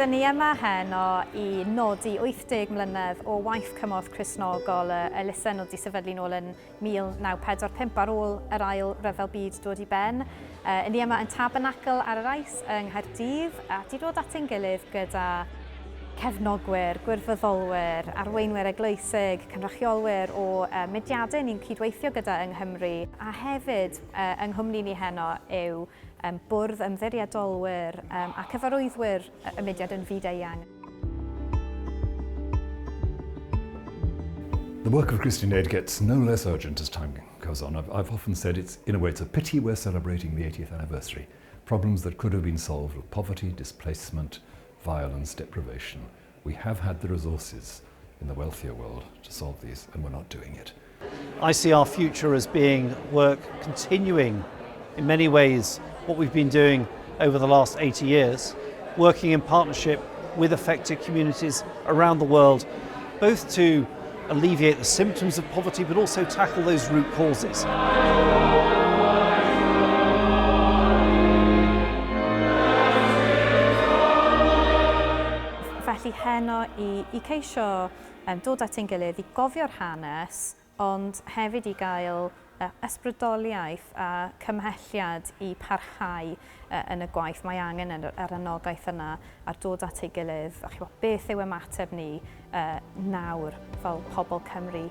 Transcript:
Dyn ni yma heno i nodi 80 mlynedd o waith Cymorth Cristnogol, y lusen oedd wedi sefydlu nôl yn 1945 ar ôl yr ail ryfel byd dod i ben. Ni yma yn Tabernacl ar yr Ais yng Nghaerdydd a di dod at ein gilydd gyda cefnogwyr, gwirfoddolwyr, arweinwyr eglwysig, cynrychiolwyr o mudiadau ni'n cydweithio gyda yng Nghymru. A hefyd, yng Nghymru ni heno yw bwrdd ymddiriedolwyr a cyfarwyddwyr y mudiad yn fyd-eang. The work of Christian aid gets no less urgent as time goes on. I've often said in a way it's a pity we're celebrating the 80th anniversary. Problems that could have been solved with poverty, displacement, violence, deprivation. We have had the resources in the wealthier world to solve these, and we're not doing it. I see our future as being work continuing in many ways what we've been doing over the last 80 years, working in partnership with affected communities around the world, both to alleviate the symptoms of poverty but also tackle those root causes. Felly heno i ceisio dod at ein gilydd i gofio'r hanes, ond hefyd i gael ysbrydoliaeth a cymhelliad i parhau yn y gwaith. Mae angen yr anogaeth yna ar dod at ei gilydd. Beth yw ymateb ni nawr fel pobl Cymru?